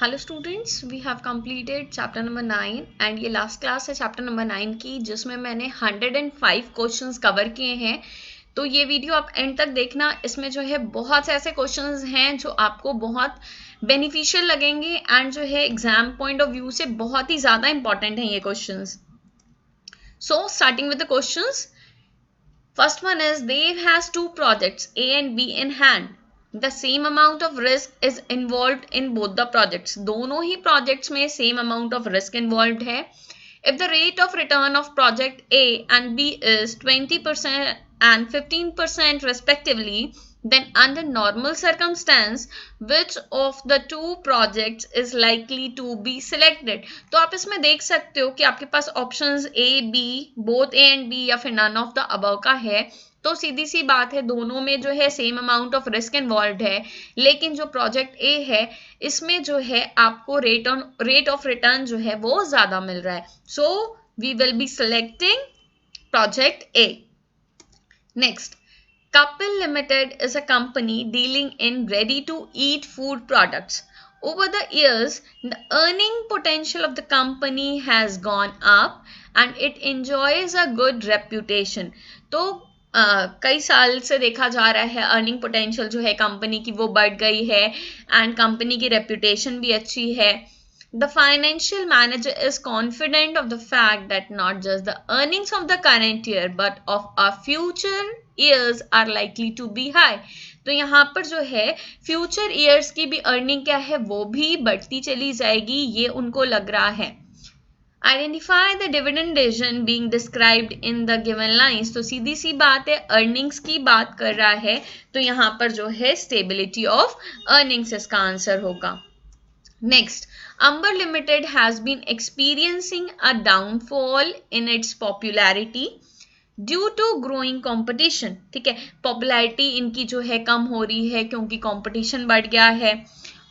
Hello students, we have completed chapter number 9 and ये last class है chapter number 9 की, जिसमें मैंने 105 क्वेश्चंस कवर किए हैं। तो ये वीडियो आप एंड तक देखना। इसमें जो है बहुत से ऐसे क्वेश्चंस हैं जो आपको बहुत बेनिफिशियल लगेंगे एंड जो है एग्जाम पॉइंट ऑफ व्यू से बहुत ही ज़्यादा इंपॉर्टेंट हैं ये questions. So starting with the questions, first one is Dev has two projects A and B in hand. The same amount of risk is involved in both the projects. दोनों ही projects में same amount of risk involved है. If the rate of return of project A and B is 20% and 15% respectively, then under normal circumstance, which of the two projects is likely to be selected? तो आप इसमें देख सकते हो कि आपके पास options A, B, both A and B या फिर none of the above का है। तो सीधी सी बात है, दोनों में जो है same amount of risk involve है, लेकिन जो प्रोजेक्ट ए है इसमें जो है आपको रेट ऑफ रिटर्न जो है वो ज्यादा मिल रहा है। So we will be selecting project A. Next, Couple Limited is a company dealing in ready-to-eat food products. Over the years, the earning potential of the company has gone up and it enjoys a good reputation. तो कई साल से देखा जा रहा है earning potential जो है कंपनी की वो बढ़ गई है एंड कंपनी की रेपुटेशन भी अच्छी है। The financial manager is confident of the fact that not just the earnings of the current year but of our future years are likely to be high. तो यहाँ पर जो है फ्यूचर ईयर्स की भी अर्निंग क्या है वो भी बढ़ती चली जाएगी, ये उनको लग रहा है। Identify the dividend decision being described in the given lines. तो सीधी सी बात है, अर्निंग्स की बात कर रहा है, तो यहाँ पर जो है स्टेबिलिटी ऑफ अर्निंग्स इसका आंसर होगा। Next, Amber Limited has been experiencing a downfall in its popularity due to growing competition. ठीक है, पॉपुलैरिटी इनकी जो है कम हो रही है क्योंकि कंपटीशन बढ़ गया है।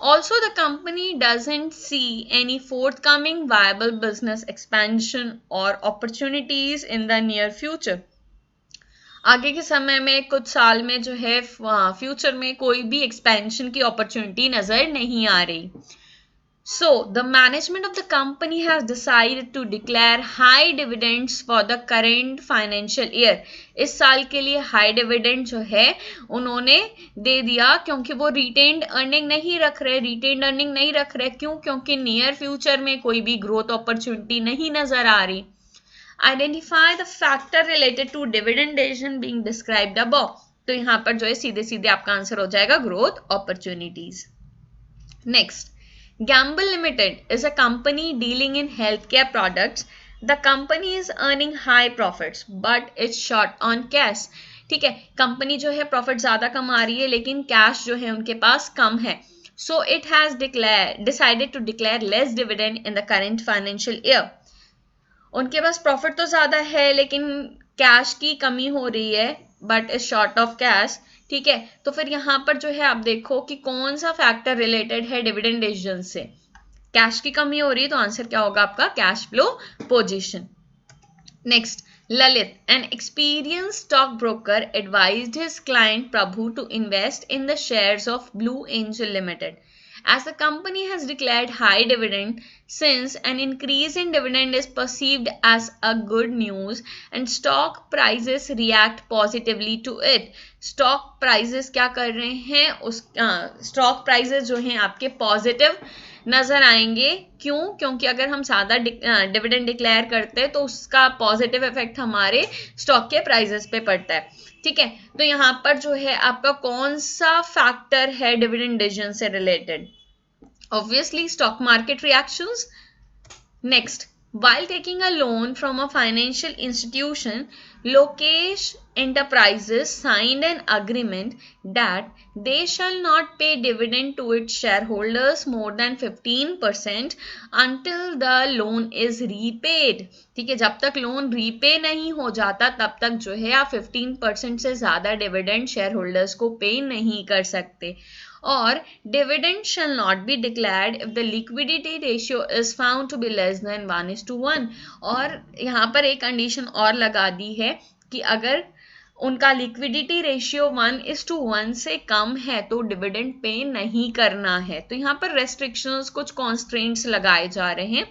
Also, the company doesn't see any forthcoming viable business expansion or opportunities in the near future. आगे के समय में कुछ साल में जो है फ्यूचर में कोई भी एक्सपेंशन की अपॉर्चुनिटी नजर नहीं आ रही। So, the management of the company has decided to declare high dividends for the current financial year. इस साल के लिए high dividend जो है उन्होंने दे दिया क्योंकि वो retained earning नहीं रख रहे। क्यों? क्योंकि near future में कोई भी growth opportunity नहीं नजर आ रही। Identify the factor related to dividend decision being described above. तो यहाँ पर जो है सीधे सीधे आपका आंसर हो जाएगा growth opportunities. Next, Gamble Limited is a company dealing in healthcare products. The company is earning high profits, but it's short on cash. ठीक है, कंपनी जो है प्रॉफिट ज्यादा कमा रही है लेकिन कैश जो है उनके पास कम है। So it has decided to declare less dividend in the current financial year. उनके पास प्रॉफिट तो ज्यादा है लेकिन कैश की कमी हो रही है, but is short of cash. ठीक है, तो फिर यहाँ पर जो है आप देखो कि कौन सा फैक्टर रिलेटेड है डिविडेंड डिसीजन से। कैश की कमी हो रही है तो आंसर क्या होगा आपका cash flow position. Next, Lalit, an experienced stockbroker, advised his client Prabhu to invest in the shares of Blue Angel Limited. As the company has declared high dividend, since an increase in dividend is perceived as a good news and stock prices react positively to it. Stock prices क्या कर रहे हैं, उस stock prices जो हैं आपके positive नजर आएंगे। क्यों? क्योंकि अगर हम ज्यादा डिविडेंड डिक्लेयर करते हैं तो उसका पॉजिटिव इफेक्ट हमारे स्टॉक के प्राइसेस पे पड़ता है। ठीक है, तो यहाँ पर जो है आपका कौन सा फैक्टर है डिविडेंड डिसीजन से related? Obviously stock market reactions. Next, while taking a loan from a financial institution, Lokesh Enterprises signed an agreement that they shall not pay dividend to its shareholders more than 15% until the loan is repaid. ठीक है, जब तक loan repay नहीं हो जाता तब तक जो है आप 15% से ज्यादा डिविडेंड शेयर होल्डर्स को पे नहीं कर सकते। और dividend shall not be declared if the liquidity ratio is found to be less than 1:1. और यहाँ पर एक कंडीशन और लगा दी है कि अगर उनका लिक्विडिटी रेशियो 1:1 से कम है तो डिविडेंड पे नहीं करना है। तो यहाँ पर रेस्ट्रिक्शंस, कुछ कॉन्स्ट्रेंट्स लगाए जा रहे हैं।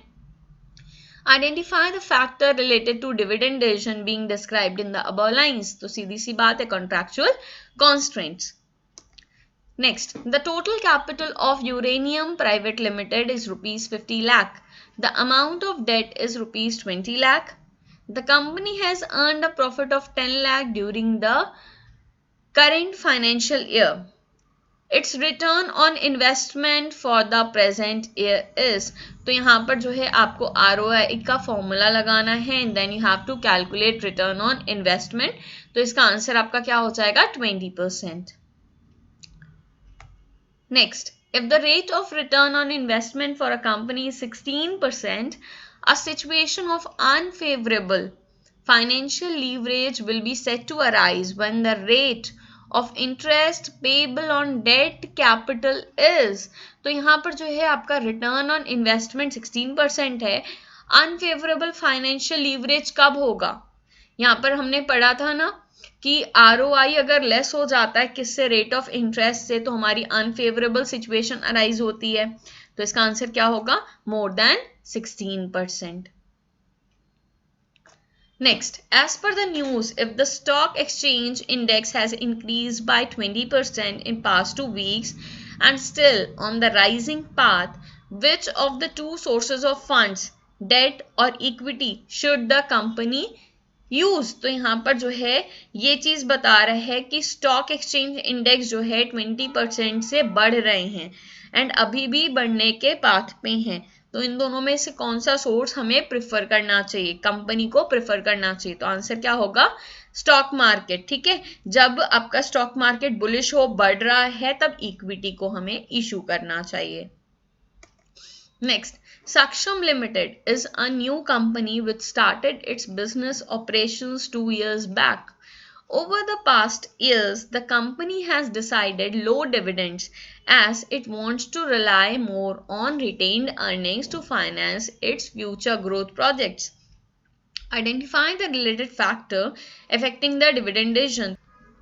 Identify the factor related to dividend decision being described in the above lines. तो सीधी सी बात है, contractual constraints. Next, the total capital of Uranium Private Limited is rupees 50 lakh. The amount of debt is rupees 20 lakh. The company has earned a profit of 10 lakh during the current financial year. Its return on investment for the present year is, तो यहाँ पर जो है आपको ROI का formula लगाना है and then you have to calculate return on investment. तो इसका आंसर आपका क्या हो जाएगा, 20%. Next, if the rate of return on investment for a company is 16%, a situation of unfavorable financial leverage will be said to arise when the rate of interest payable on debt capital is. तो यहाँ पर जो है आपका return on investment 16% है. Unfavorable financial leverage कब होगा? यहाँ पर हमने पढ़ा था ना कि ROI अगर लेस हो जाता है किससे, रेट ऑफ इंटरेस्ट से, तो हमारी अनफेवरेबल सिचुएशन अराइज होती है. तो इसका आंसर क्या होगा, more than 16%. Next, as per the news, if the stock exchange index has increased by 20% in past 2 weeks and still on the rising path, which of the two sources of funds, debt or equity, should the company use? तो यहाँ पर जो है ये चीज बता रहा है कि स्टॉक एक्सचेंज इंडेक्स जो है 20% से बढ़ रहे हैं एंड अभी भी बढ़ने के पाथ पे हैं. तो इन दोनों में से कौन सा सोर्स हमें प्रिफर करना चाहिए, कंपनी को प्रिफर करना चाहिए? तो आंसर क्या होगा, स्टॉक मार्केट. ठीक है, जब आपका स्टॉक मार्केट बुलिश हो, बढ़ रहा है, तब इक्विटी को हमें इशू करना चाहिए. Next, Saksham Limited is a new company which started its business operations 2 years back. Over the past years, the company has decided low dividends as it wants to rely more on retained earnings to finance its future growth projects. Identify the related factor affecting the dividend decision.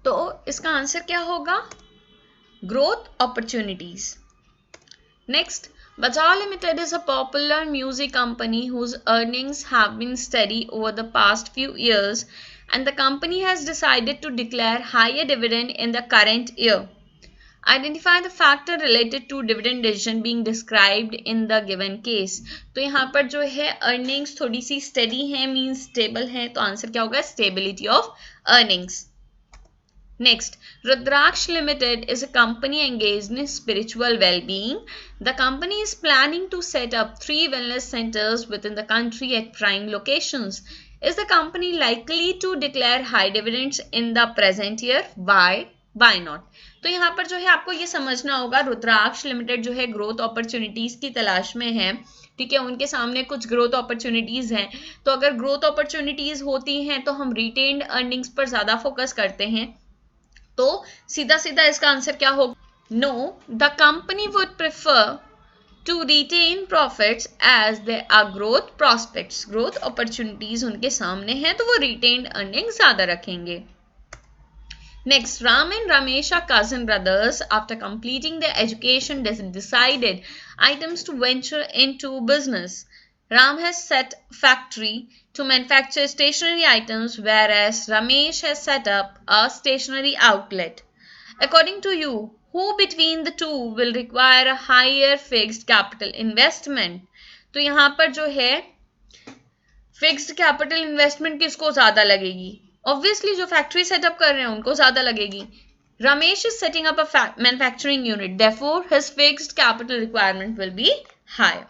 तो इसका answer क्या होगा, growth opportunities. Next, Bajaj Limited is a popular music company whose earnings have been steady over the past few years and the company has decided to declare higher dividend in the current year. Identify the factor related to dividend decision being described in the given case. तो यहाँ पर जो है earnings थोड़ी सी steady है, means stable है, तो answer क्या होगा, stability of earnings. Next, Rudraksh Limited is a company engaged in spiritual well-being. The company is planning to set up 3 wellness centers within the country at prime locations. Is the company likely to declare high dividends in the present year? Why? Why not? तो यहाँ पर जो है आपको ये समझना होगा, रुद्राक्ष limited जो है ग्रोथ अपॉर्चुनिटीज की तलाश में है. ठीक है, उनके सामने कुछ ग्रोथ अपॉर्चुनिटीज हैं. तो अगर ग्रोथ अपॉर्चुनिटीज होती हैं तो हम रिटेन्ड अर्निंग्स पर ज्यादा फोकस करते हैं. तो सीधा सीधा इसका आंसर क्या होगा, no, the company would prefer to retain profits as they are growth prospects. Growth opportunities उनके सामने हैं तो वो रिटेन्ड अर्निंग ज्यादा रखेंगे. Next, Ram and Ramesh are cousin brothers. After completing their education, they decided items to venture into business. Ram has set factory to manufacture stationery items, whereas Ramesh has set up a stationery outlet. According to you, who between the two will require a higher fixed capital investment? तो यहाँ पर जो है fixed capital investment किसको ज्यादा लगेगी? Obviously जो factory setup कर रहे हैं उनको ज्यादा लगेगी. Ramesh is setting up a manufacturing unit, therefore his fixed capital requirement will be higher.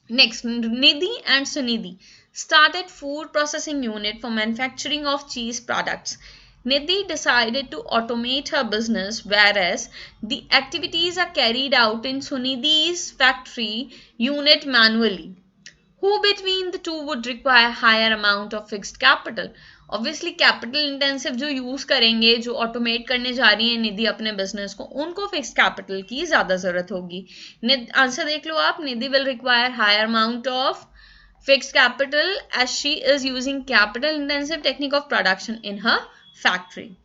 Next, Nidhi and Sunidhi started food processing unit for manufacturing of cheese products. Nidhi decided to automate her business, whereas the activities are carried out in Sunidhi's factory unit manually. Who between the two would require higher amount of fixed capital? Obviously capital intensive जो use करेंगे, जो automate करने जा रही है निधि अपने business को, उनको फिक्स्ड कैपिटल की ज्यादा जरूरत होगी. आंसर देख लो आप, Nidhi will require higher amount of fixed capital as she is using capital intensive technique of production in her factory.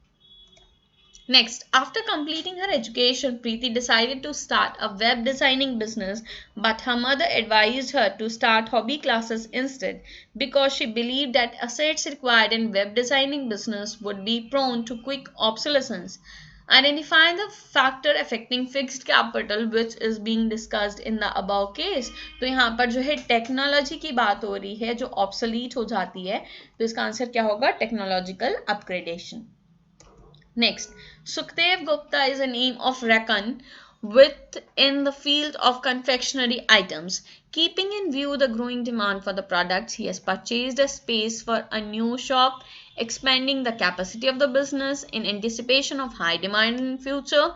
Next, after completing her education, Preeti decided to start a web designing business, but her mother advised her to start hobby classes instead because she believed that assets required in web designing business would be prone to quick obsolescence. Identify the factor affecting fixed capital which is being discussed in the above case. तो यहाँ पर जो है technology की बात हो रही है जो ऑब्सोलीट हो जाती है, तो इसका आंसर क्या होगा? Technological upgradation. Next, Sukhdev Gupta is a name of reckon with in the field of confectionery items. Keeping in view the growing demand for the products, he has purchased a space for a new shop, expanding the capacity of the business in anticipation of high demand in future.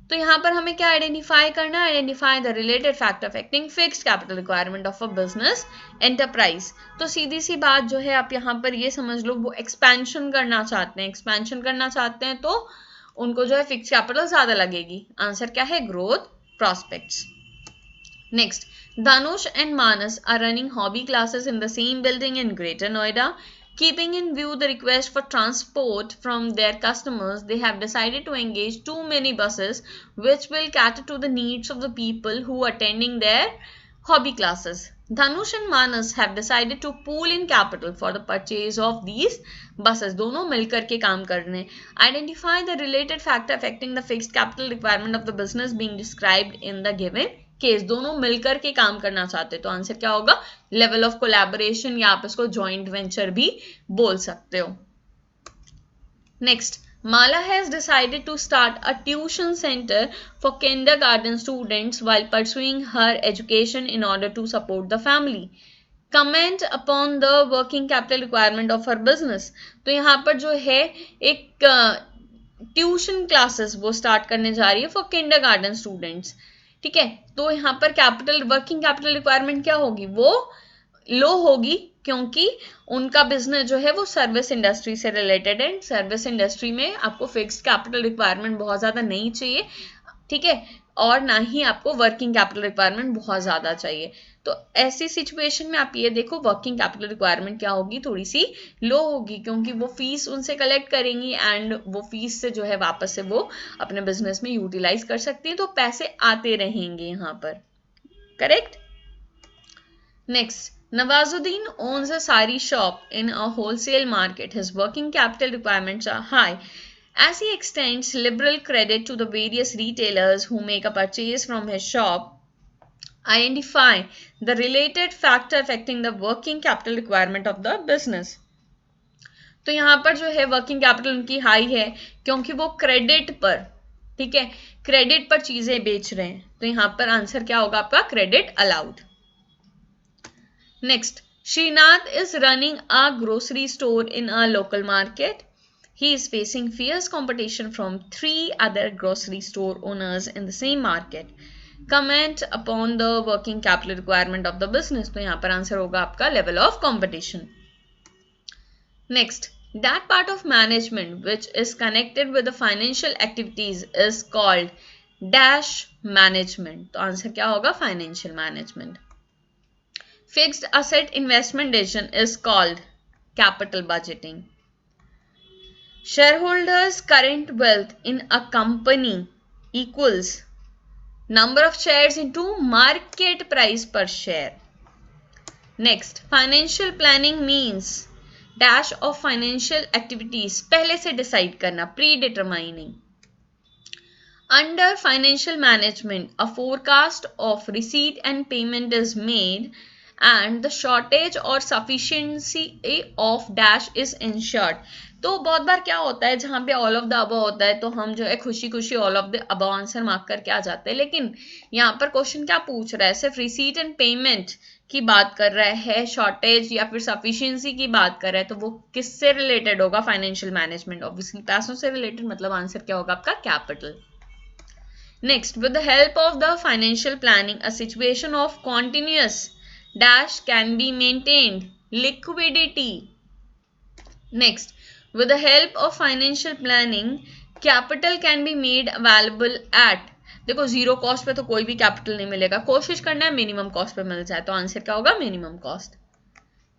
तो यहाँ पर हमें क्या identify करना है? Identify the related factor affecting fixed capital requirement of a business enterprise. तो सीधी सी बात जो है आप यहाँ पर ये समझ लो, वो एक्सपेंशन करना चाहते हैं. एक्सपेंशन करना चाहते हैं तो उनको जो है फिक्स्ड कैपिटल ज्यादा लगेगी. आंसर क्या है? Growth prospects. Next, Dhanush and Manas are running hobby classes in the same building in Greater Noida. Keeping in view the request for transport from their customers, they have decided to engage too many buses which will cater to the needs of the people who are attending their hobby classes. Dhanush and Manas have decided to pool in capital for the purchase of these buses. दोनों मिलकर के काम कर रहे हैं. Identify the related factor affecting the fixed capital requirement of the business being described in the given case. दोनों मिलकर के काम करना चाहते, तो आंसर क्या होगा? लेवल ऑफ कोलैबोरेशन, या आप इसको जॉइंट वेंचर भी बोल सकते हो. Next, Mala has decided to start a tuition center for kindergarten students while pursuing her education in order to support the family. Comment upon the working capital requirement of her business. तो यहाँ पर जो है एक tuition classes वो start करने जा रही है फॉर किंडरगार्टन स्टूडेंट्स. ठीक है, तो यहाँ पर कैपिटल वर्किंग कैपिटल रिक्वायरमेंट क्या होगी? वो लो होगी क्योंकि उनका बिजनेस जो है वो सर्विस इंडस्ट्री से रिलेटेड है. सर्विस इंडस्ट्री में आपको फिक्स्ड कैपिटल रिक्वायरमेंट बहुत ज्यादा नहीं चाहिए. ठीक है, और ना ही आपको वर्किंग कैपिटल रिक्वायरमेंट बहुत ज्यादा चाहिए. तो ऐसी सिचुएशन में आप ये देखो वर्किंग कैपिटल रिक्वायरमेंट क्या होगी? थोड़ी सी लो होगी क्योंकि वो फीस उनसे कलेक्ट करेंगी एंड वो फीस से जो है वापस से वो अपने बिजनेस में यूटिलाइज कर सकती है, तो पैसे आते रहेंगे यहाँ पर. Correct. Next, Nawazuddin owns a sari shop in a wholesale market. His working capital requirements are high as he extends liberal credit to the various retailers who make a purchase from his shop. Identify the related factor affecting the working capital requirement of the business. तो यहाँ पर जो है working capital उनकी high है क्योंकि वो credit पर, ठीक है, क्रेडिट पर चीजें बेच रहे हैं. तो यहाँ पर आंसर क्या होगा आपका? Credit allowed. Next, Srinath is running a grocery store in a local market. He is facing fierce competition from 3 other grocery store owners in the same market. Comment upon the working capital requirement of the business. तो यहाँ पर answer होगा आपका level of competition. Next, that part of management which is connected with the financial activities is called dash management. तो answer क्या होगा? Financial management. Fixed asset investment decision is called capital budgeting. Shareholders' current wealth in a company equals number of shares into market price per share. Next, financial planning means dash of financial activities पहले से decide करना, predetermining. Under financial management, a forecast of receipt and payment is made and the shortage or sufficiency of dash is ensured. तो बहुत बार क्या होता है जहाँ पे ऑल ऑफ द अबव होता है तो हम जो है खुशी खुशी all of the above answer mark करके आ जाते हैं, लेकिन यहाँ पर क्वेश्चन क्या पूछ रहा है? सिर्फ रिसीट एंड पेमेंट की बात कर रहा है, शॉर्टेज या फिर सफिशिएंसी की बात कर रहा है, तो वो किससे रिलेटेड होगा? फाइनेंशियल मैनेजमेंट, ऑब्वियसली पैसों से रिलेटेड, मतलब आंसर क्या होगा आपका? Capital. Next, with the help of the financial planning a situation of continuous dash can be maintained. Liquidity. Next, with the help of financial planning, capital can be made available at, देखो zero cost पे तो कोई भी capital नहीं मिलेगा, कोशिश करना है मिनिमम कॉस्ट पे मिल जाए, तो आंसर क्या होगा? Minimum cost.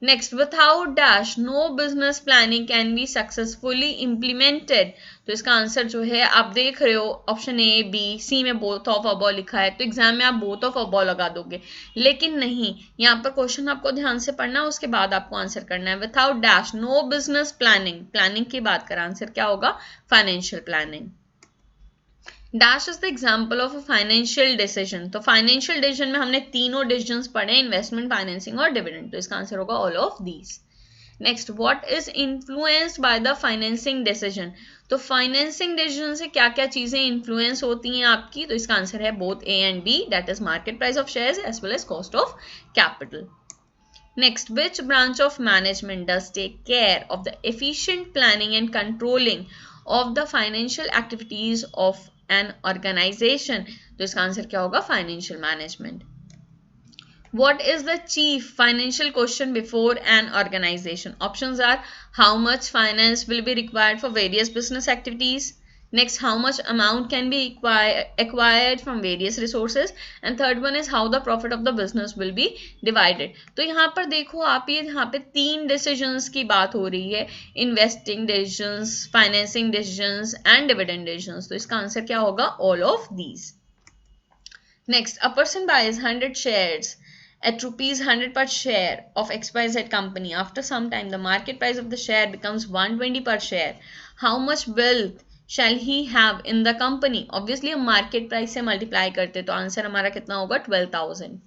Next, without dash no business planning can be successfully implemented. तो इसका आंसर जो है आप देख रहे हो ऑप्शन ए बी सी में बोथ ऑफ अबव लिखा है, तो एग्जाम में आप बोथ ऑफ अबव लगा दोगे, लेकिन नहीं, यहाँ पर क्वेश्चन आपको ध्यान से पढ़ना है, उसके बाद आपको आंसर करना है। Without dash no business planning, planning की बात करें, आंसर क्या होगा? Financial planning. Dash is the example of a financial decision. तो फाइनेंशियल डिसीजन में हमने तीनों डिसीजन पढ़े, इन्वेस्टमेंट, फाइनेंसिंग और डिविडेंड, तो इसका आंसर होगा all of these. Next, what is influenced by the financing decision. तो फाइनेंसिंग डिसीजन से क्या क्या चीजें इन्फ्लुएंस होती हैं आपकी, तो इसका आंसर है both A and B, that is market price of shares as well as cost of capital. Next, which branch of management does take care of the efficient planning and controlling of the financial activities of an organization? तो इसका answer क्या होगा? Financial management. What is the chief financial question before an organization? Options are how much finance will be required for various business activities. Next, how much amount can be acquired from various resources, and third one is how the profit of the business will be divided. तो यहाँ पर देखो आप, ये यहाँ पे तीन decisions की बात हो रही है, investing decisions, financing decisions and dividend decisions. तो इसका आंसर क्या होगा? all of these. Next, a person buys 100 shares at rupees 100 per share of XYZ company. After some time, the market price of the share becomes 120 per share. How much wealth shall he have in the company? Obviously हम market price से multiply करते, तो answer हमारा कितना होगा? 12,000.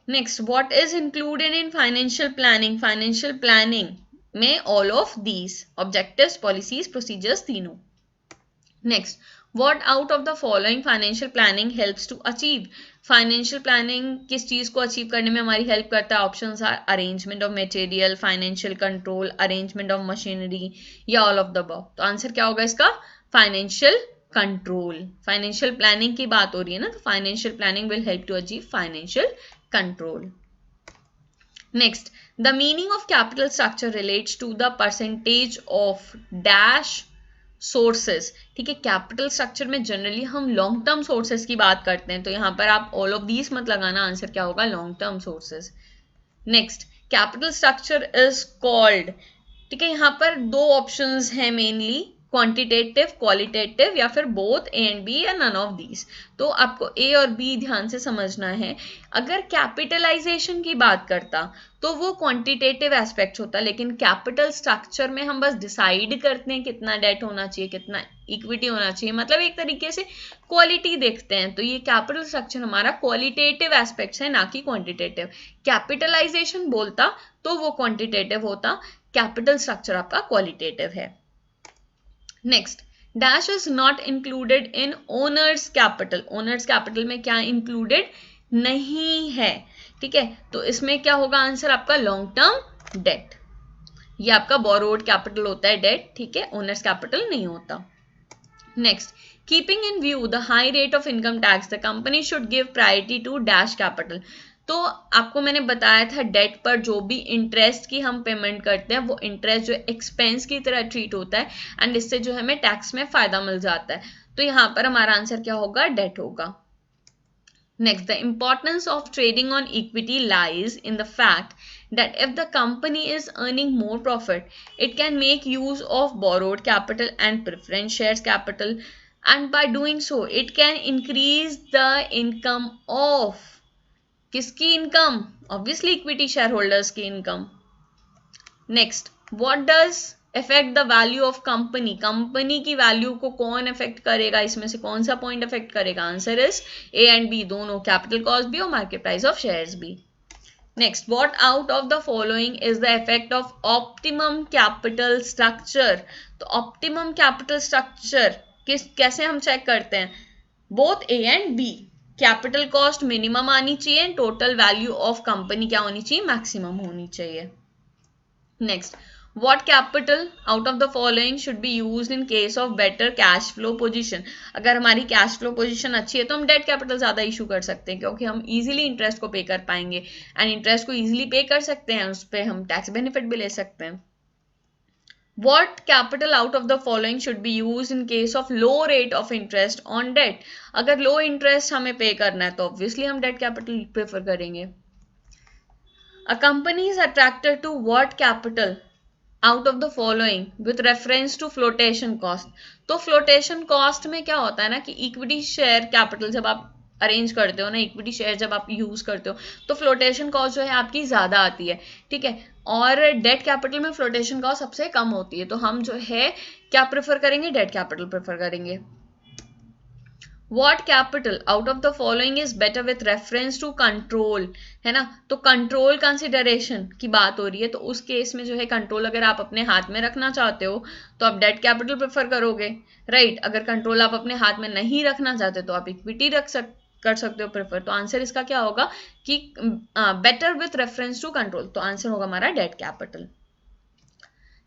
Next, what is included in financial planning? Financial planning में all of these: objectives, policies, procedures, तीनों. Next, what out of the following financial planning helps to achieve? Financial planning किस चीज को अचीव करने में हमारी हेल्प करता है? Options are arrangement of material, financial control, arrangement of machinery, या ऑल ऑफ द अबव। तो आंसर क्या होगा इसका? Financial control. फाइनेंशियल प्लानिंग की बात हो रही है ना, तो financial planning will help to achieve financial control. Next, the meaning of capital structure relates to the percentage of dash sources. ठीक है, कैपिटल स्ट्रक्चर में जनरली हम लॉन्ग टर्म सोर्सेस की बात करते हैं, तो यहाँ पर आप ऑल ऑफ दीज मत लगाना, आंसर क्या होगा? Long term sources. Next, capital structure is called, ठीक है, यहाँ पर दो ऑप्शंस हैं मेनली, क्वांटिटेटिव, क्वालिटेटिव, या फिर बोथ ए एंड बी या नन ऑफ दीज। तो आपको ए और बी ध्यान से समझना है। अगर कैपिटलाइजेशन की बात करता तो वो क्वांटिटेटिव एस्पेक्ट होता, लेकिन कैपिटल स्ट्रक्चर में हम बस डिसाइड करते हैं कितना डेट होना चाहिए, कितना इक्विटी होना चाहिए, मतलब एक तरीके से क्वालिटी देखते हैं। तो ये कैपिटल स्ट्रक्चर हमारा क्वालिटेटिव एस्पेक्ट है, ना कि क्वांटिटेटिव। कैपिटलाइजेशन बोलता तो वो क्वांटिटेटिव होता, कैपिटल स्ट्रक्चर आपका क्वालिटेटिव है। Next, dash is not included in owners capital. Owners capital में क्या इंक्लूडेड नहीं है? ठीक है, तो इसमें क्या होगा आंसर आपका? Long term debt. ये आपका बोरोड कैपिटल होता है, डेट, ठीक है, ओनर्स कैपिटल नहीं होता। Next, keeping in view the high rate of income tax the company should give priority to dash capital. तो आपको मैंने बताया था डेट पर जो भी इंटरेस्ट की हम पेमेंट करते हैं वो इंटरेस्ट जो एक्सपेंस की तरह ट्रीट होता है, एंड इससे जो हमें टैक्स में फायदा मिल जाता है। तो यहाँ पर हमारा आंसर क्या होगा? डेट होगा। Next, the importance of trading on equity lies in the fact that if the company is earning more profit, it can make use of borrowed capital and preference shares capital, and by doing so, it can increase the income of किसकी income? Obviously equity shareholders की इनकम। Next, what does affect the value of company? Company की value को कौन affect करेगा? इसमें से कौन सा पॉइंट अफेक्ट करेगा? Answer is A and B दोनों, कैपिटल कॉस्ट भी और मार्केट प्राइस ऑफ शेयर्स भी। Next, what out of the following is the effect of optimum capital structure? तो ऑप्टिमम कैपिटल स्ट्रक्चर कैसे हम चेक करते हैं? Both A and B. Capital cost minimum आनी चाहिए, टोटल वैल्यू ऑफ कंपनी क्या होनी चाहिए? मैक्सिमम होनी चाहिए। Next, what capital out of the following should be used in case of better cash flow position? अगर हमारी कैश फ्लो पोजीशन अच्छी है तो हम डेट कैपिटल ज्यादा इशू कर सकते हैं, क्योंकि हम इजीली इंटरेस्ट को पे कर पाएंगे, एंड इंटरेस्ट को इजीली पे कर सकते हैं, उस पर हम टैक्स बेनिफिट भी ले सकते हैं। What capital out of the following should be used in case of low rate of interest on debt? अगर लो इंटरेस्ट हमें पे करना है तो ऑब्वियसली हम डेट कैपिटल प्रेफर करेंगे। A company is attracted to what capital out of the following with reference to flotation cost. तो flotation cost में क्या होता है ना कि इक्विटी शेयर कैपिटल जब आप अरेंज करते हो ना, इक्विटी शेयर जब आप यूज करते हो तो फ्लोटेशन कॉस्ट जो है आपकी ज्यादा आती है, ठीक है। और डेट कैपिटल में फ्लोटेशन कॉस्ट सबसे कम होती है, तो हम जो है क्या प्रेफर करेंगे, डेट कैपिटल प्रेफर करेंगे। What capital out of the following is better with reference to control, है ना। तो कंट्रोल कंसिडरेशन की बात हो रही है, तो उस केस में जो है कंट्रोल अगर आप अपने हाथ में रखना चाहते हो तो आप डेट कैपिटल प्रेफर करोगे, राइट। अगर कंट्रोल आप अपने हाथ में नहीं रखना चाहते तो आप इक्विटी कर सकते हो प्रेफर। तो आंसर इसका क्या होगा कि better with reference to control, तो आंसर होगा हमारा debt capital.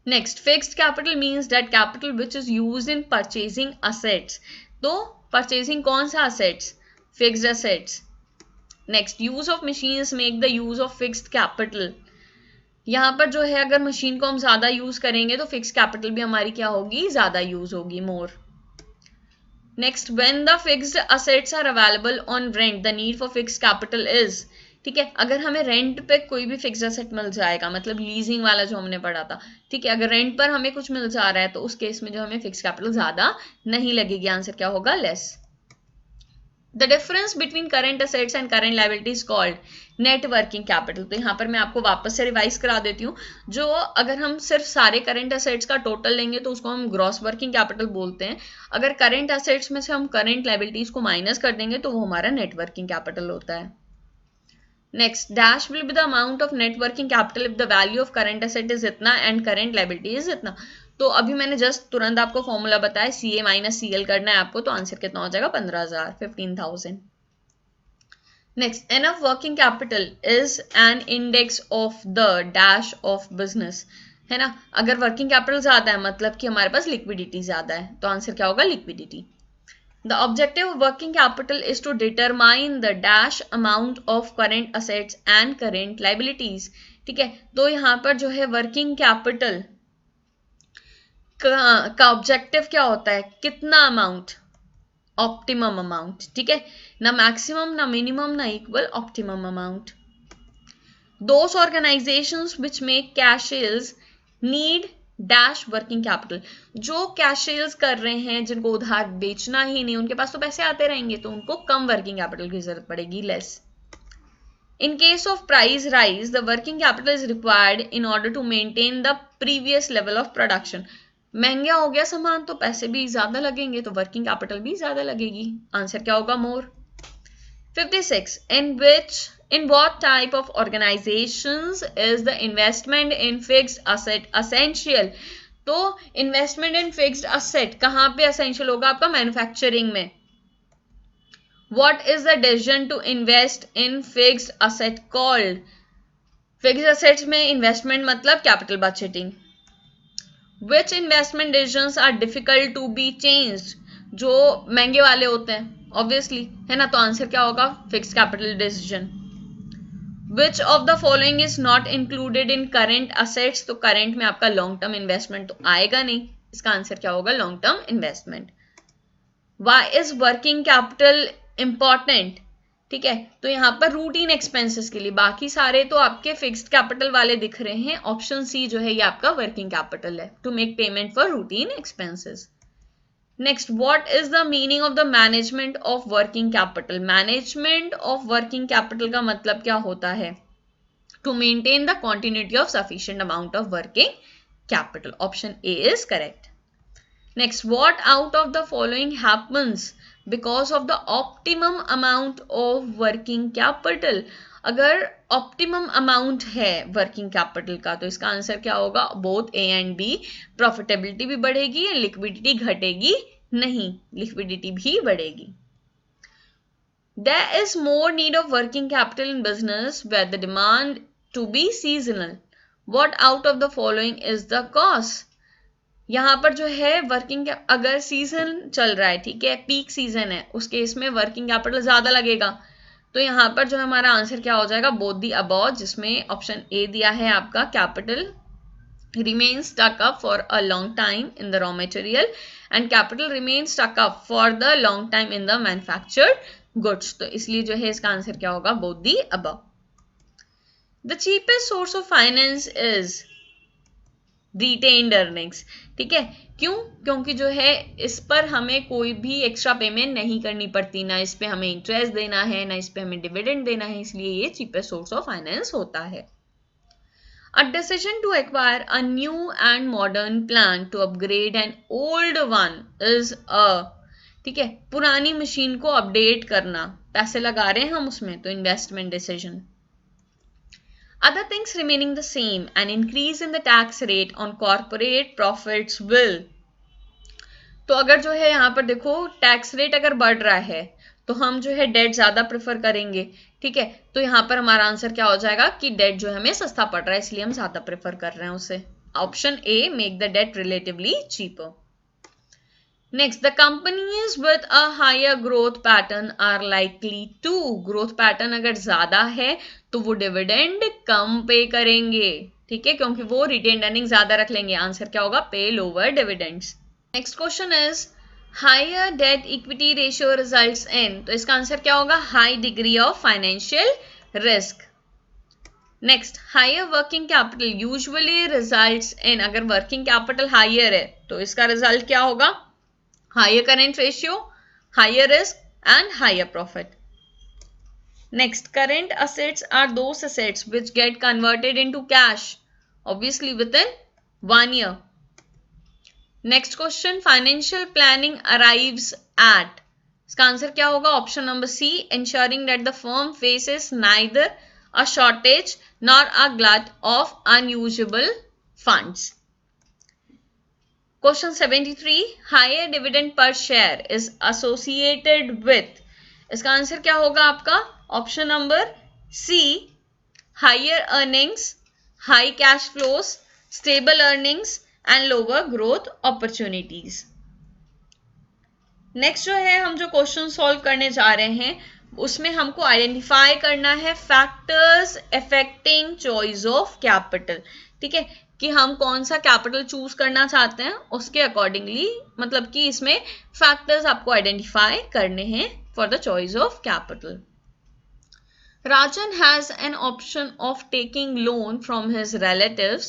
Next, fixed capital means debt capital which is used in purchasing assets. तो परचेजिंग कौन सा assets, fixed assets. Next, use of machines make the use of fixed capital. यहाँ पर जो है अगर मशीन को हम ज्यादा यूज करेंगे तो फिक्स्ड कैपिटल भी हमारी क्या होगी, ज्यादा यूज होगी, more. Next, when the fixed assets are available on rent the need for fixed capital is, ठीक है। अगर हमें रेंट पे कोई भी फिक्स्ड असेट मिल जाएगा, मतलब लीजिंग वाला जो हमने पढ़ा था, ठीक है, अगर रेंट पर हमें कुछ मिल जा रहा है तो उस केस में जो हमें फिक्स्ड कैपिटल ज्यादा नहीं लगेगी, आंसर क्या होगा, less. The difference between current assets and current liabilities called net working capital. तो यहाँ पर मैं आपको वापस से रिवाइज करा देती हूँ। जो अगर हम सिर्फ सारे करेंट असेट्स का टोटल लेंगे तो उसको हम ग्रॉस वर्किंग कैपिटल बोलते हैं। अगर करेंट असेट्स में से हम करेंट लायबिलिटीज को माइनस कर देंगे तो वो हमारा नेट वर्किंग कैपिटल होता है। Next, dash will be the amount of net working capital if the value of current asset is इतना and current liability is इतना। तो अभी मैंने जस्ट तुरंत आपको फॉर्मूला बताया, CA माइनस CL करना है आपको, तो आंसर कितना हो जाएगा, 15,000, 15,000। Next, enough working capital is an index of the dash of business, है ना। अगर वर्किंग कैपिटल ज्यादा है मतलब कि हमारे पास लिक्विडिटी ज्यादा है, तो आंसर क्या होगा, liquidity. The objective of working capital is to determine the dash amount of current assets and current liabilities, ठीक है। तो यहाँ पर जो है वर्किंग कैपिटल का ऑब्जेक्टिव क्या होता है, कितना अमाउंट, ऑप्टिमम अमाउंट, ठीक है, ना मैक्सिमम ना मिनिमम ना equal, optimum amount. Those organizations which make cash sales need dash working capital. जो कैश सेल्स कर रहे हैं, जिनको उधार बेचना ही नहीं, उनके पास तो पैसे आते रहेंगे, तो उनको कम वर्किंग कैपिटल की जरूरत पड़ेगी, less. In case of price rise the working capital is required in order to maintain the previous level of production. महंगा हो गया सामान तो पैसे भी ज्यादा लगेंगे, तो वर्किंग कैपिटल भी ज्यादा लगेगी, आंसर क्या होगा, मोर। 56, in what type of organizations is the investment in fixed asset essential? तो investment in fixed asset कहाँ पे essential होगा आपका, मैन्युफैक्चरिंग में। What is the decision to invest in fixed asset called? Fixed assets में investment मतलब capital budgeting. Which investment decisions are difficult to be changed? जो महंगे वाले होते हैं ऑब्वियसली, है ना, तो आंसर क्या होगा, fixed capital decision. Which of the following is not included in current assets. तो करेंट में आपका लॉन्ग टर्म इन्वेस्टमेंट तो आएगा नहीं, इसका आंसर क्या होगा, long term investment. Why is working capital important, ठीक है। तो यहाँ पर रूटीन एक्सपेंसेस के लिए, बाकी सारे तो आपके फिक्स्ड कैपिटल वाले दिख रहे हैं, ऑप्शन सी जो है ये आपका वर्किंग कैपिटल है, to make payment for routine expenses. Next, what is the meaning of the management of working capital. Management of working capital का मतलब क्या होता है, to maintain the continuity of sufficient amount of working capital, option A is correct. Next, what out of the following happens because of the optimum amount of working capital. अगर optimum amount है working capital का तो इसका answer क्या होगा, both A and B. Profitability भी बढ़ेगी, liquidity घटेगी नहीं, लिक्विडिटी भी बढ़ेगी। There is more need of working capital in business where the demand to be seasonal. What out of the following is the cause? यहाँ पर जो है वर्किंग, अगर सीजन चल रहा है, ठीक है, पीक सीजन है, उस केस में वर्किंग कैपिटल ज्यादा लगेगा, तो यहाँ पर जो हमारा आंसर क्या हो जाएगा, बोथ द अबव, जिसमें ऑप्शन ए दिया है आपका, capital remains stuck up for a long time in the raw material and capital remains stuck up for the long time in the manufactured goods. तो इसलिए जो है इसका आंसर क्या होगा, both the above. The cheapest source of finance is retained earnings. ठीक है, क्यों? क्योंकि जो है इस पर हमें कोई भी एक्स्ट्रा पेमेंट नहीं करनी पड़ती, ना इस पे हमें इंटरेस्ट देना है, ना इस पे हमें डिविडेंड देना है, इसलिए ये चीपेस्ट सोर्स ऑफ फाइनेंस होता है। A decision to acquire a new and modern plant to upgrade an old one is a, ठीक है, पुरानी मशीन को अपडेट करना, पैसे लगा रहे हैं हम उसमें, तो investment decision. Other things remaining the same, an increase in the tax rate on corporate profits will, तो अगर जो है यहाँ पर देखो टैक्स रेट अगर बढ़ रहा है तो हम जो है डेट ज्यादा प्रेफर करेंगे। ठीक है, तो यहाँ पर हमारा आंसर क्या हो जाएगा कि डेट जो है हमें सस्ता पड़ रहा है, इसलिए हम ज्यादा प्रेफर कर रहे हैं उसे। Option A, make the debt relatively cheaper. Next, the companies with a higher growth pattern are likely to, growth pattern अगर ज्यादा है तो वो डिविडेंड कम पे करेंगे। ठीक है, क्योंकि वो रिटेन्ड अर्निंग ज्यादा रख लेंगे। आंसर क्या होगा? Pay lower dividends. Next question is higher debt equity ratio results in, तो इसका आंसर क्या होगा? High degree of financial risk. Next, higher working capital usually results in, अगर वर्किंग कैपिटल हायर है तो इसका रिजल्ट क्या होगा? Higher current ratio, higher risk and higher profit. Next, current assets are those assets which get converted into cash, obviously within 1 year. Next question, financial planning arrives at, इसका answer क्या होगा? Option number C, ensuring that the firm faces neither a shortage nor a glut of unusable funds. Question 73, higher dividend per share is associated with, इसका answer क्या होगा आपका? Option number C, higher earnings, high cash flows, stable earnings and lower growth opportunities. Next जो है हम जो question solve करने जा रहे हैं उसमें हमको आइडेंटिफाई करना है factors affecting choice of capital. ठीक है, कि हम कौन सा कैपिटल चूज करना चाहते हैं उसके अकॉर्डिंगली, मतलब कि इसमें फैक्टर्स आपको आइडेंटिफाई करने हैं for the choice of capital. Rajan has an option of taking loan from his relatives.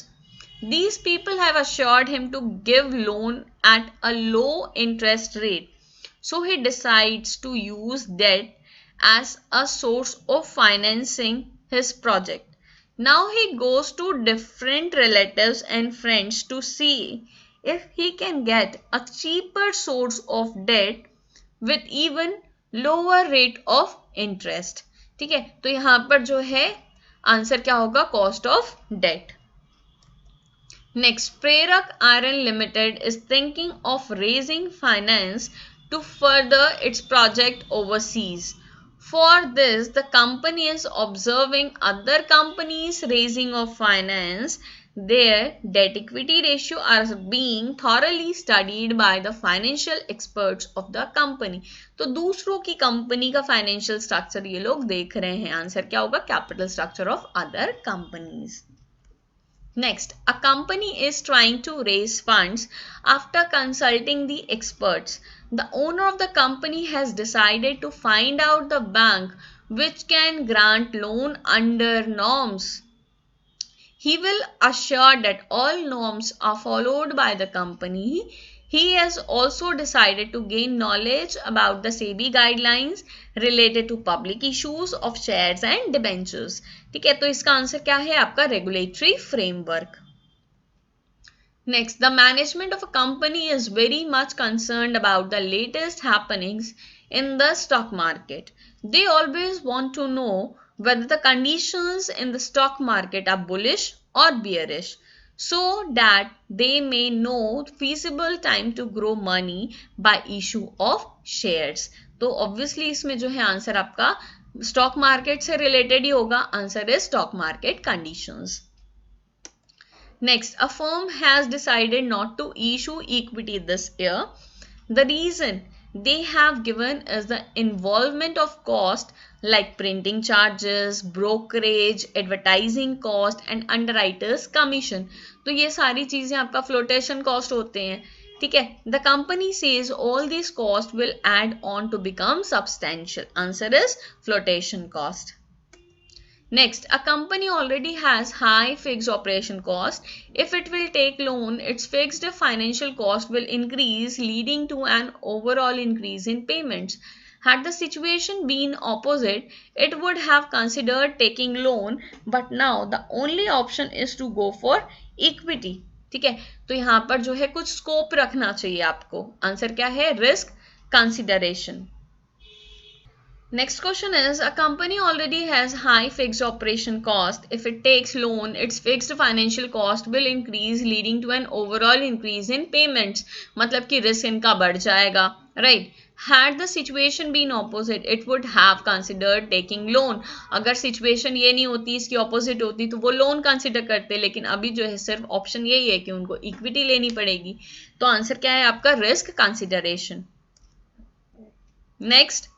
These people have assured him to give loan at a low interest rate. So he decides to use debt as a source of financing his project. Now he goes to different relatives and friends to see if he can get a cheaper source of debt with even lower rate of interest. ठीक है, तो यहां पर जो है answer क्या होगा? Cost of debt. Next, Prerak iron limited is thinking of raising finance to further its project overseas. For this, the company is observing other companies raising of finance. Their debt equity ratio are being thoroughly studied by the financial experts of the company. तो दूसरों की company का financial structure ये लोग देख रहे हैं। Answer क्या होगा? Capital structure of other companies. Next, a company is trying to raise funds after consulting the experts. The owner of the company has decided to find out the bank which can grant loan under norms. He will assure that all norms are followed by the company. He has also decided to gain knowledge about the SEBI guidelines related to public issues of shares and debentures. ठीक है, तो इसका answer क्या है आपका? Regulatory framework. Next, the management of a company is very much concerned about the latest happenings in the stock market. They always want to know whether the conditions in the stock market are bullish or bearish, so that they may know feasible time to grow money by issue of shares. तो obviously इसमें जो है answer आपका stock market से related ही होगा। Answer is stock market conditions. Next, a firm has decided not to issue equity this year. The reason they have given is the involvement of cost like printing charges, brokerage, advertising cost and underwriters commission. तो ये सारी चीजें आपका flotation cost होते हैं। ठीक है, the company says all these costs will add on to become substantial. Answer is flotation cost. Next, a company already has high fixed operation cost. If it will take loan, its fixed financial cost will increase, leading to an overall increase in payments. Had the situation been opposite, it would have considered taking loan, but now the only option is to go for equity. ठीक है, तो यहाँ पर जो है कुछ scope रखना चाहिए आपको. आंसर क्या है? Risk consideration. Next question is, a company already has high fixed operation cost. If it takes loan, its fixed financial cost will increase, leading to an overall increase in payments. मतलब कि risk इनका बढ़ जाएगा, right? Had the situation been opposite, it would have considered taking loan. अगर situation ये नहीं होती, इसकी opposite होती, तो वो loan consider करते, लेकिन अभी जो है सिर्फ option यही है कि उनको equity लेनी पड़ेगी. तो आंसर क्या है आपका? risk consideration. Next,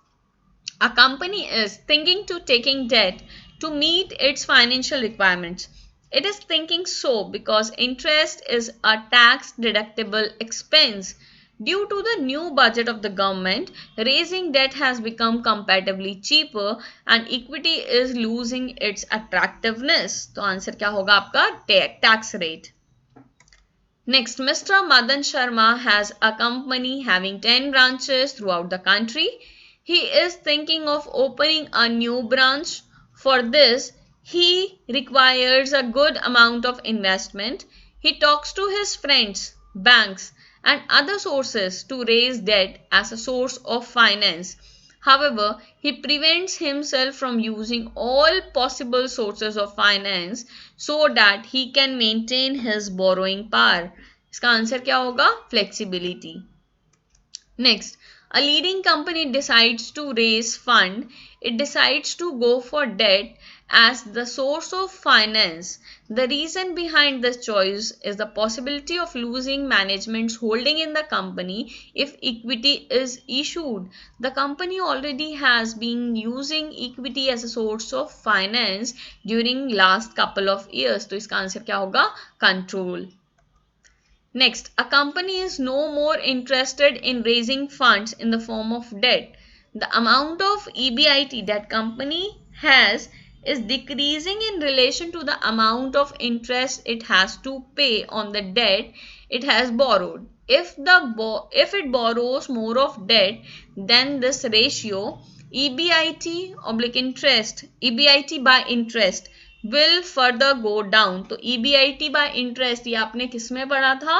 a company is thinking to taking debt to meet its financial requirements. It is thinking so because interest is a tax deductible expense. Due to the new budget of the government, raising debt has become comparatively cheaper and equity is losing its attractiveness. तो answer क्या होगा आपका? Tax rate. Next, Mr. Madan Sharma has a company having 10 branches throughout the country. He is thinking of opening a new branch. For this, he requires a good amount of investment. He talks to his friends, banks, and other sources to raise debt as a source of finance. However, he prevents himself from using all possible sources of finance so that he can maintain his borrowing power. इसका answer क्या होगा? Flexibility. Next, a leading company decides to raise fund. It decides to go for debt as the source of finance. The reason behind this choice is the possibility of losing management's holding in the company if equity is issued. The company already has been using equity as a source of finance during last couple of years. तो इसका answer क्या होगा? Control. Next, a company is no more interested in raising funds in the form of debt. The amount of EBIT that company has is decreasing in relation to the amount of interest it has to pay on the debt it has borrowed. If it borrows more of debt, then this ratio EBIT by interest will further go down. तो EBIT by interest ये आपने किस में पढ़ा था?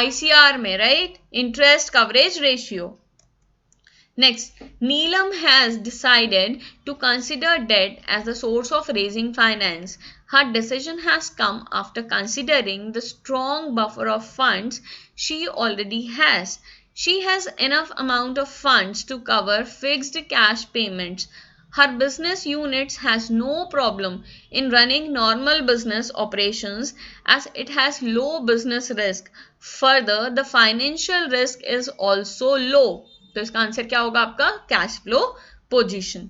ICR में, right? Interest coverage ratio. Next, Neelam has decided to consider debt as the source of raising finance. Her decision has come after considering the strong buffer of funds she already has. She has enough amount of funds to cover fixed cash payments. Her business units has no problem in running normal business operations as it has low business risk. Further, the financial risk is also low. तो इसका answer क्या होगा आपका? Cash flow position.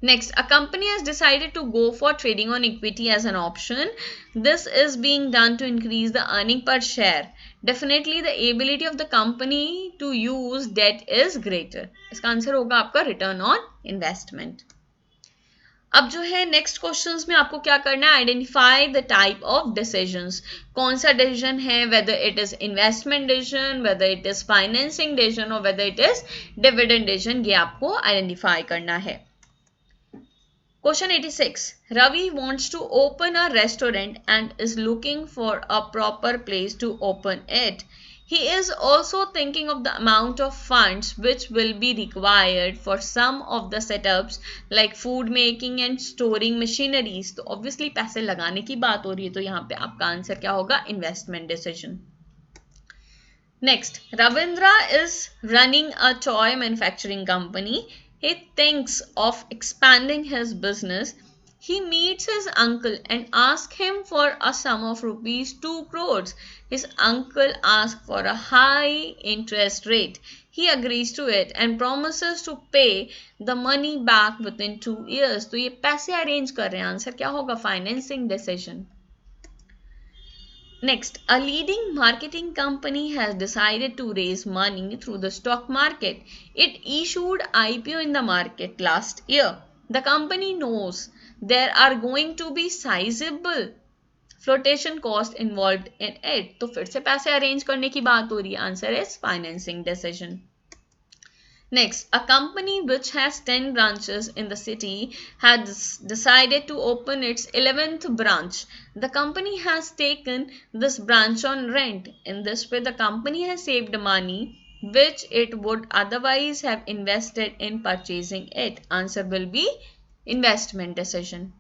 Next, a company has decided to go for trading on equity as an option. This is being done to increase the earning per share. Definitely, the ability of the company to use debt is greater. इसका answer होगा आपका return on investment. अब जो है next questions में आपको क्या करना है? Identify the type of decisions. कौन सा डिसीजन है? Whether it is investment decision, whether it is financing decision और whether it is dividend decision. ये आपको आइडेंटिफाई करना है. Question 86. Ravi wants to open a restaurant and is looking for a proper place to open it. He is also thinking of the amount of funds which will be required for some of the setups like food making and storing machineries. तो obviously पैसे लगाने की बात हो रही है, तो यहाँ पे आपका आंसर क्या होगा? Investment decision. Next, Ravindra is running a toy manufacturing company. He thinks of expanding his business. He meets his uncle and asks him for a sum of rupees 2 crores. His uncle asks for a high interest rate. He agrees to it and promises to pay the money back within 2 years. तो ये पैसे arrange कर रहे हैं. Answer क्या होगा? Financing decision. Next, a leading marketing company has decided to raise money through the stock market. It issued IPO in the market last year. The company knows there are going to be sizable flotation cost involved in it. तो फिर से पैसे arrange करने की बात हो रही है. Answer is financing decision. Next, a company which has 10 branches in the city has decided to open its 11th branch. The company has taken this branch on rent. In this way, the company has saved money which it would otherwise have invested in purchasing it. Answer will be investment decision.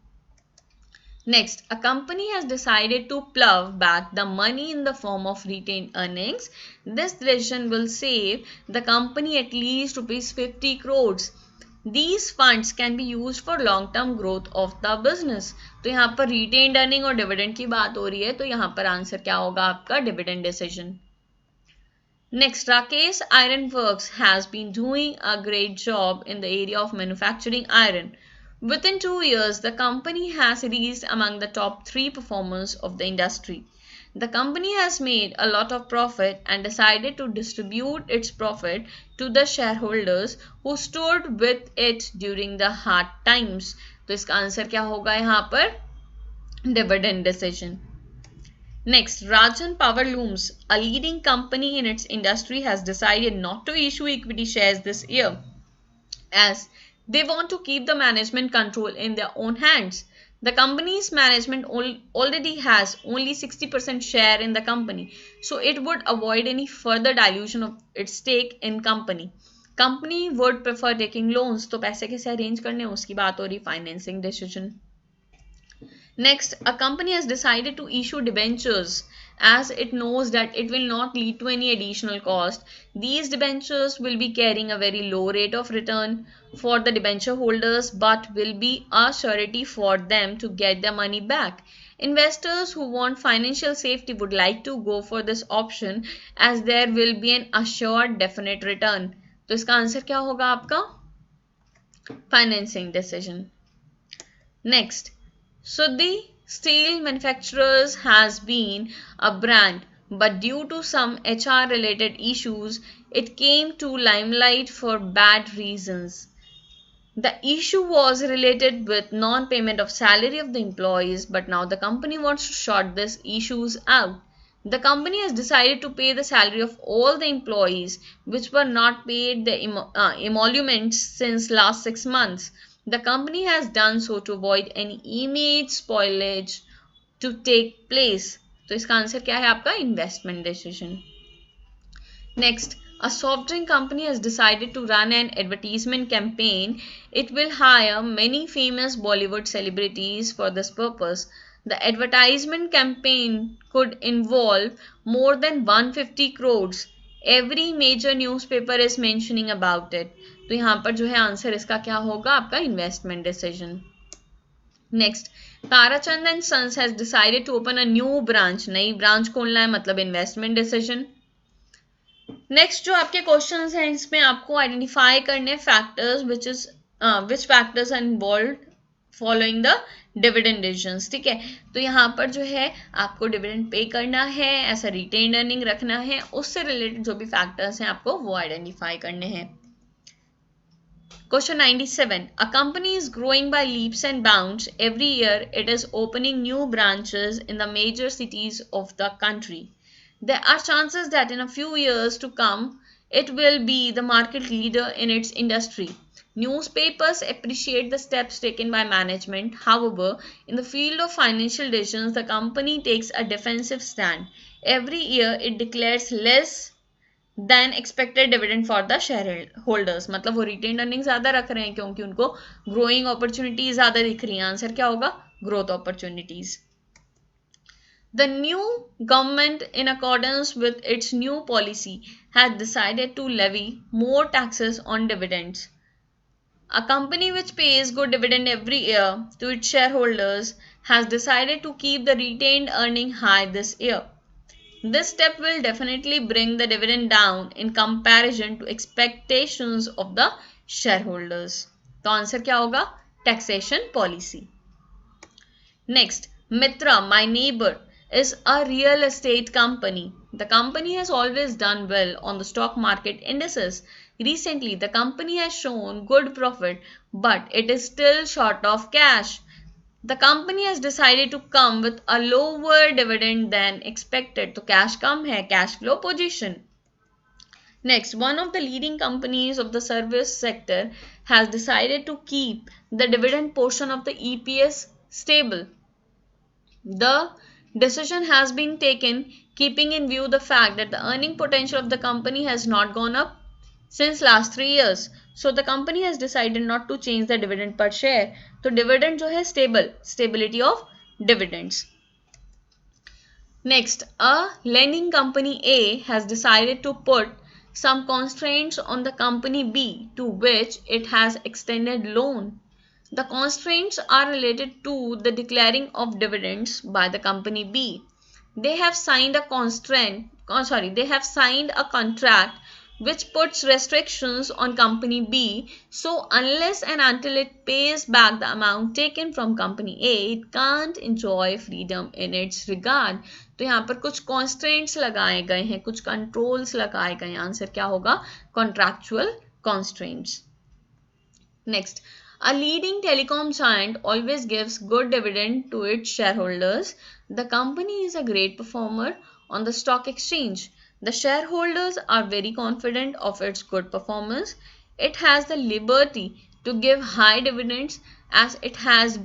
Next, a company has decided to plow back the money in the form of retained earnings. This decision will save the company at least rupees 50 crores. These funds can be used for long-term growth of the business. तो यहाँ पर retained earning और dividend की बात हो रही है, तो यहाँ पर आंसर क्या होगा आपका dividend decision. Next, Rakesh Iron Works has been doing a great job in the area of manufacturing iron. Within 2 years, the company has reached among the top 3 performers of the industry. The company has made a lot of profit and decided to distribute its profit to the shareholders who stood with it during the hard times. तो इसका answer क्या होगा यहाँ पर? Dividend decision. Next, Rajan Powerlooms, a leading company in its industry, has decided not to issue equity shares this year, as they want to keep the management control in their own hands. The company's management already has only 60% share in the company, so it would avoid any further dilution of its stake in company. Company would prefer taking loans. तो पैसे कैसे arrange करने हैं उसकी बात हो रही, financing decision. Next, a company has decided to issue debentures as it knows that it will not lead to any additional cost. These debentures will be carrying a very low rate of return for the debenture holders but will be a surety for them to get their money back. Investors who want financial safety would like to go for this option as there will be an assured definite return. तो इसका answer क्या होगा आपका? Financing decision. Next, Sudhi Steel Manufacturers has been a brand, but due to some HR related issues, it came to limelight for bad reasons. The issue was related with non-payment of salary of the employees, but now the company wants to sort these issues out. The company has decided to pay the salary of all the employees which were not paid the emoluments since last 6 months. The company has done so to avoid any image spoilage to take place. तो इसका answer क्या है आपका? Investment decision. Next, a soft drink company has decided to run an advertisement campaign. It will hire many famous Bollywood celebrities for this purpose. The advertisement campaign could involve more than 150 crores. Every major newspaper is mentioning about it. तो यहाँ पर जो है answer इसका क्या होगा आपका? Investment decision. Next, Tarachand and sons has decided to open a new branch. नई ब्रांच खोलना है मतलब इन्वेस्टमेंट डिसीजन. नेक्स्ट जो आपके क्वेश्चंस हैं इसमें आपको आइडेंटिफाई करने factors which factors are involved following the dividend decisions. ठीक है, तो यहाँ पर जो है आपको डिविडेंड पे करना है, ऐसा रिटेन्ड अर्निंग रखना है, उससे रिलेटेड जो भी फैक्टर्स हैं आपको वो आइडेंटिफाई करने हैं. Question 97. A company is growing by leaps and bounds. Every year, it is opening new branches in the major cities of the country. There are chances that in a few years to come, it will be the market leader in its industry. Newspapers appreciate the steps taken by management. However, in the field of financial decisions, the company takes a defensive stand. Every year, it declares less than expected dividend for the shareholders. मतलब वो retained earnings ज़्यादा रख रहे हैं क्योंकि उनको growing opportunities ज़्यादा दिख रही हैं. आंसर क्या होगा? Growth opportunities. The new government, in accordance with its new policy, has decided to levy more taxes on dividends. A company which pays good dividend every year to its shareholders has decided to keep the retained earning high this year. This step will definitely bring the dividend down in comparison to expectations of the shareholders. तो answer क्या होगा? Taxation policy. Next, Mitra, my neighbor, is a real estate company. The company has always done well on the stock market indices. Recently, the company has shown good profit but it is still short of cash. The company has decided to come with a lower dividend than expected. तो cash कम है, cash flow position. Next, one of the leading companies of the service sector has decided to keep the dividend portion of the EPS stable. The decision has been taken keeping in view the fact that the earning potential of the company has not gone up since last 3 years. So the company has decided not to change the dividend per share. So dividend जो है stable, stability of dividends. Next, a lending company A has decided to put some constraints on the company B to which it has extended loan. The constraints are related to the declaring of dividends by the company B. They have signed a contract which puts restrictions on company B. So unless and until it pays back the amount taken from company A, it can't enjoy freedom in its regard. तो यहाँ पर कुछ constraints लगाए गए हैं, कुछ controls लगाए गए हैं. आंसर क्या होगा? Contractual constraints. Next, a leading telecom giant always gives good dividend to its shareholders. The company is a great performer on the stock exchange. The shareholders are very confident of its good performance. It has the liberty to give high dividends as it has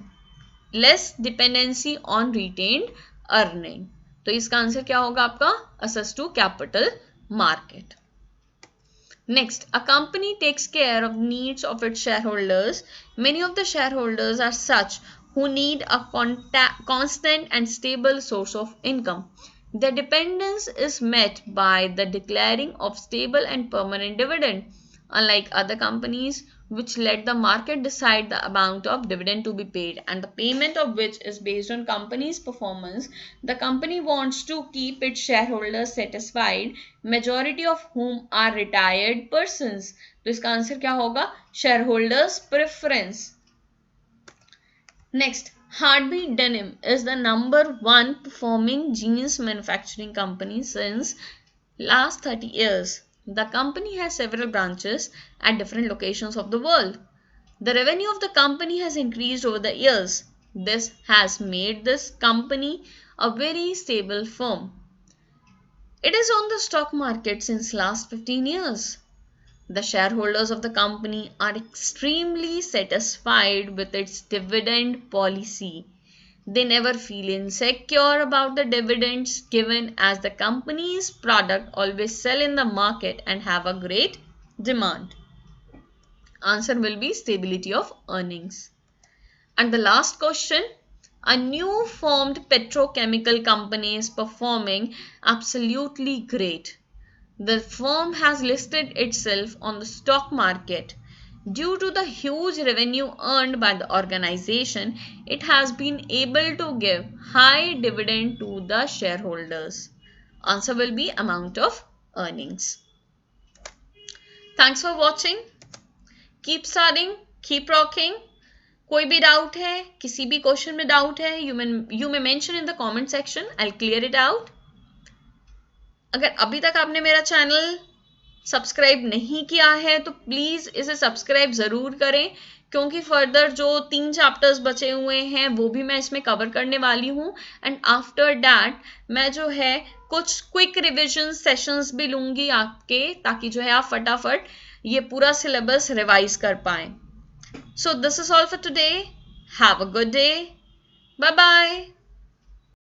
less dependency on retained earning. तो इसका answer क्या होगा आपका? Access to capital market. Next, a company takes care of the needs of its shareholders. Many of the shareholders are such who need a constant and stable source of income. Their dependence is met by the declaring of stable and permanent dividend. Unlike other companies, which let the market decide the amount of dividend to be paid and the payment of which is based on company's performance, the company wants to keep its shareholders satisfied, majority of whom are retired persons. तो इसका answer क्या होगा? Shareholders preference. Next, Heartbeat Denim is the #1 performing jeans manufacturing company since last 30 years. The company has several branches at different locations of the world. The revenue of the company has increased over the years. This has made this company a very stable firm. It is on the stock market since last 15 years. The shareholders of the company are extremely satisfied with its dividend policy. They never feel insecure about the dividends given as the company's product always sell in the market and have a great demand. Answer will be stability of earnings. And the last question, a new formed petrochemical company is performing absolutely great. The firm has listed itself on the stock market. Due to the huge revenue earned by the organization, it has been able to give high dividend to the shareholders. Answer will be amount of earnings. Thanks for watching. Keep studying, keep rocking. कोई भी doubt है, किसी भी question में doubt है, you may mention in the comment section. I'll clear it out. अगर अभी तक आपने मेरा चैनल सब्सक्राइब नहीं किया है तो प्लीज़ इसे सब्सक्राइब ज़रूर करें, क्योंकि फर्दर जो 3 चैप्टर्स बचे हुए हैं वो भी मैं इसमें कवर करने वाली हूँ. एंड आफ्टर दैट मैं जो है कुछ क्विक रिविजन सेशंस भी लूँगी आपके, ताकि जो है आप फटाफट ये पूरा सिलेबस रिवाइज कर पाएँ. So this is all for today. Have a good day. Bye bye.